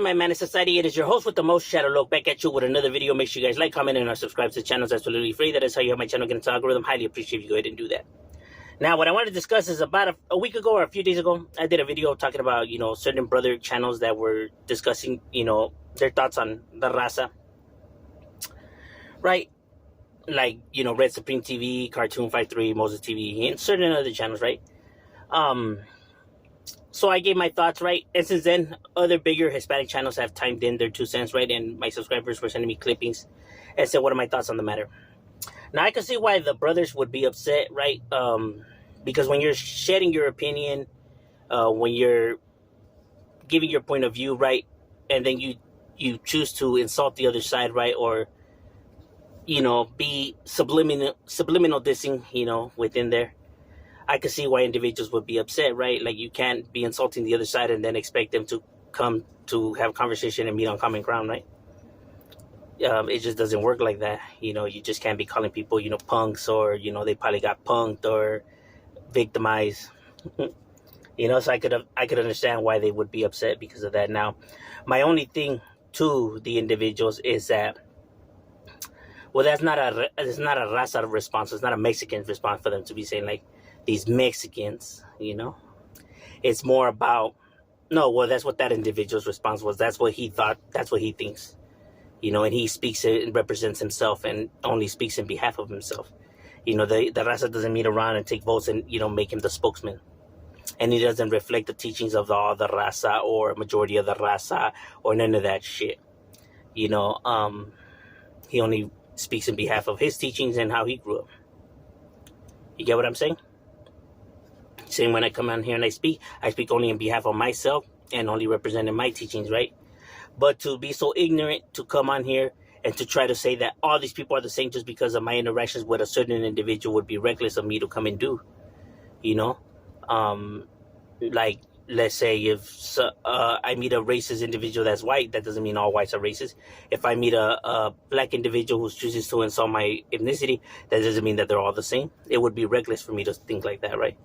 my Madness Society? It is your host with the most, Shadow Look, back at you with another video. Make sure you guys like, comment, and subscribe to the channel. It's absolutely free. That is how you help my channel get into the algorithm. Highly appreciate if you go ahead and do that. Now, what I want to discuss is about a week ago or a few days ago, I did a video talking about, certain brother channels that were discussing, their thoughts on the raza. Right? Like, Red Supreme TV, Cartoon 53, Moses TV, and certain other channels, right? So I gave my thoughts, right? And since then, other bigger Hispanic channels have timed in their 2 cents, right? And my subscribers were sending me clippings and said, what are my thoughts on the matter? Now, I can see why the brothers would be upset, right? Because when you're shedding your opinion, when you're giving your point of view, right? And then you choose to insult the other side, right? Or, be subliminal dissing, within there. I could see why individuals would be upset, right? Like, you can't be insulting the other side and then expect them to come to have a conversation and meet on common ground, right? It just doesn't work like that. You just can't be calling people, punks, or, they probably got punked or victimized. So I could understand why they would be upset because of that. Now, my only thing to the individuals is that, well, it's not a raza response. It's not a Mexican response for them to be saying, like, these Mexicans, It's more about, no, well, that's what that individual's response was. That's what he thought. That's what he thinks. And he speaks and represents himself and only speaks in behalf of himself. The raza doesn't meet around and take votes and, make him the spokesman. And he doesn't reflect the teachings of all the raza or majority of the raza or none of that shit. He only speaks in behalf of his teachings and how he grew up. You get what I'm saying? Same when I come on here and I speak only on behalf of myself and only representing my teachings, right? But to be so ignorant to come on here and to try to say that all these people are the same just because of my interactions with a certain individual would be reckless of me to come and do, like, let's say if I meet a racist individual that's white, that doesn't mean all whites are racist. If I meet a black individual who chooses to insult my ethnicity, that doesn't mean that they're all the same. It would be reckless for me to think like that, right?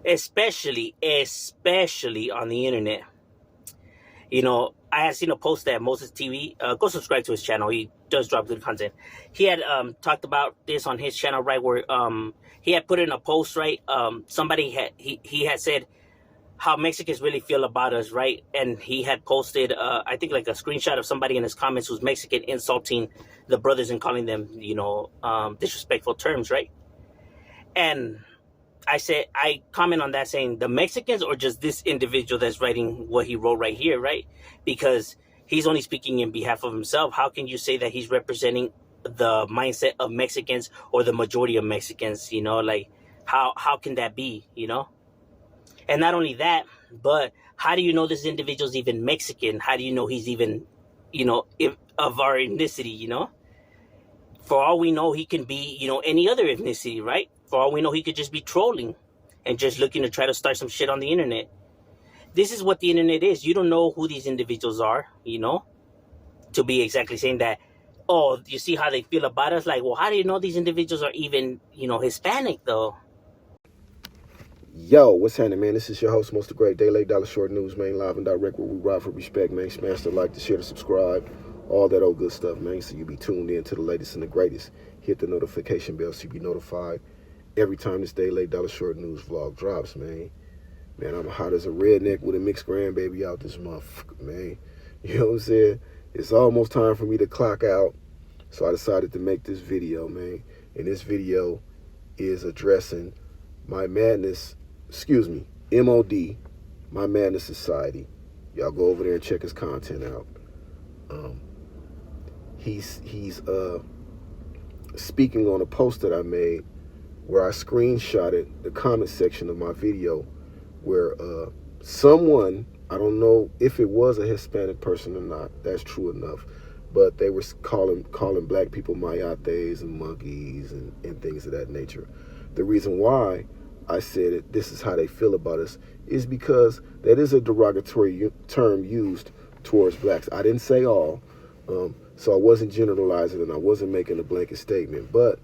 Especially on the internet. I had seen a post that Moses TV, go subscribe to his channel. He does drop good content. He had talked about this on his channel, right, where he had put in a post, right? Somebody he had said how Mexicans really feel about us, right? And he had posted, I think, like a screenshot of somebody in his comments who's Mexican insulting the brothers and calling them, disrespectful terms, right? And I comment on that saying the Mexicans or just this individual that's writing what he wrote right here, right? Because he's only speaking in behalf of himself. How can you say that he's representing the mindset of Mexicans or the majority of Mexicans? Like, how can that be, And not only that, but how do you know this individual's even Mexican? How do you know he's even, of our ethnicity, For all we know, he can be, any other ethnicity, right? For all we know, he could just be trolling and just looking to try to start some shit on the internet. This is what the internet is. You don't know who these individuals are, to be exactly saying that, oh, you see how they feel about us? Like, well, how do you know these individuals are even, Hispanic, though? Yo, what's happening, man? This is your host, Most Great, Day Late Dollar Short News, man. Live and direct where we ride for respect, man. Smash the like, the share, the subscribe, all that old good stuff, man. So you be tuned in to the latest and the greatest. Hit the notification bell so you be notified every time this Day Late Dollar Short News vlog drops, man. Man, I'm hot as a redneck with a mixed grandbaby out this motherfucker, man. You know what I'm saying? It's almost time for me to clock out, so I decided to make this video, man. And this video is addressing my madness, MOD, My Madness Society. Y'all go over there and check his content out. He's speaking on a post that I made where I screenshotted the comment section of my video where someone, I don't know if it was a Hispanic person or not, that's true enough, but they were calling black people mayates and monkeys and things of that nature. The reason why I said it, this is how they feel about us, is because that is a derogatory term used towards blacks. I didn't say all, so I wasn't generalizing and I wasn't making a blanket statement, but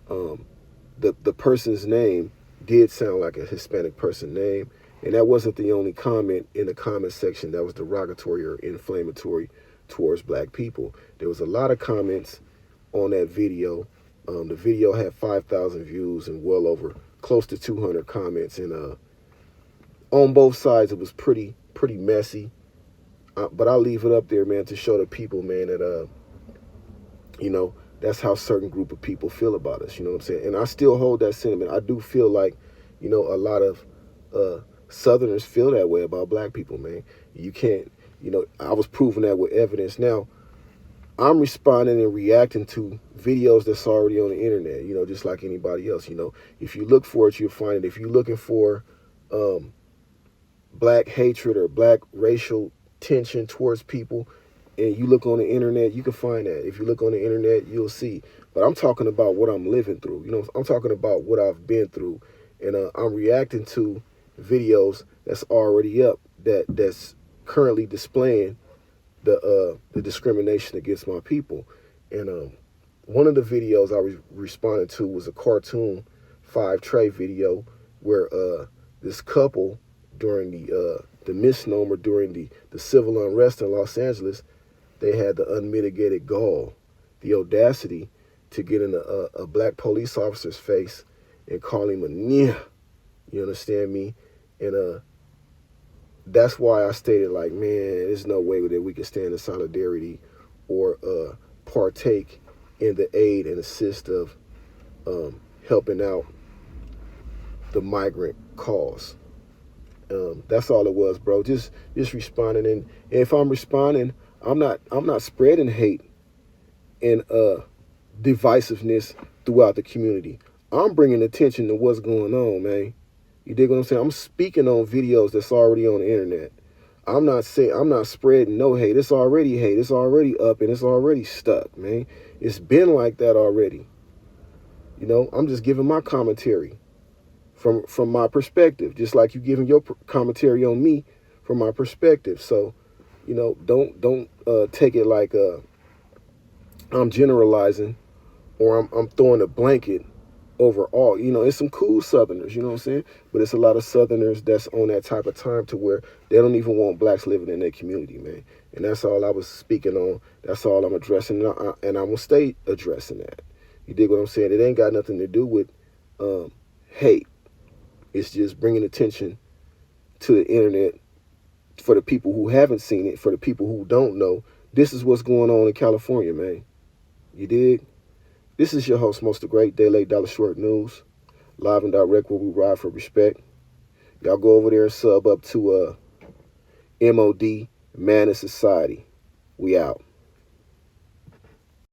the person's name did sound like a Hispanic person name, And that wasn't the only comment in the comment section that was derogatory or inflammatory towards black people. There was a lot of comments on that video. The video had 5,000 views and well over close to 200 comments. And on both sides, it was pretty messy. But I'll leave it up there, man, to show the people, man, that that's how certain group of people feel about us. You know what I'm saying? And I still hold that sentiment. I do feel like, a lot of Southerners feel that way about black people, man. You can't, I was proving that with evidence. Now, I'm responding and reacting to videos that's already on the internet, just like anybody else. If you look for it, you'll find it. If you're looking for black hatred or black racial tension towards people, and you look on the internet, you can find that. If you look on the internet, you'll see. But I'm talking about what I'm living through. I'm talking about what I've been through, and I'm reacting to videos that's already up that's currently displaying the discrimination against my people. And one of the videos I responded to was a cartoon 5 tray video where this couple during the misnomer during the civil unrest in Los Angeles, they had the unmitigated gall, the audacity to get in a black police officer's face and call him a nya. You understand me? And that's why I stated, like, man, there's no way that we can stand in solidarity or partake in the aid and assist of helping out the migrant cause. That's all it was, bro. Just responding, and if I'm responding, I'm not spreading hate and divisiveness throughout the community. I'm bringing attention to what's going on, man. You dig what I'm saying? I'm speaking on videos that's already on the internet. I'm not spreading no hate. It's already hate. It's already up and it's already stuck, man. It's been like that already. I'm just giving my commentary from my perspective, just like you giving your commentary on me from my perspective. So, don't take it like I'm generalizing or I'm throwing a blanket over all. It's some cool Southerners, you know what I'm saying? But it's a lot of Southerners that's on that type of time to where they don't even want blacks living in their community, man. And that's all I was speaking on. That's all I'm addressing, and I'm going to stay addressing that. You dig what I'm saying? It ain't got nothing to do with hate. It's just bringing attention to the internet for the people who haven't seen it, for the people who don't know. This is what's going on in California, man. You dig? This is your host, Most the Great, Day Late Dollar Short News, live and direct where we ride for respect. Y'all go over there and sub up to MOD, Man in Society. We out.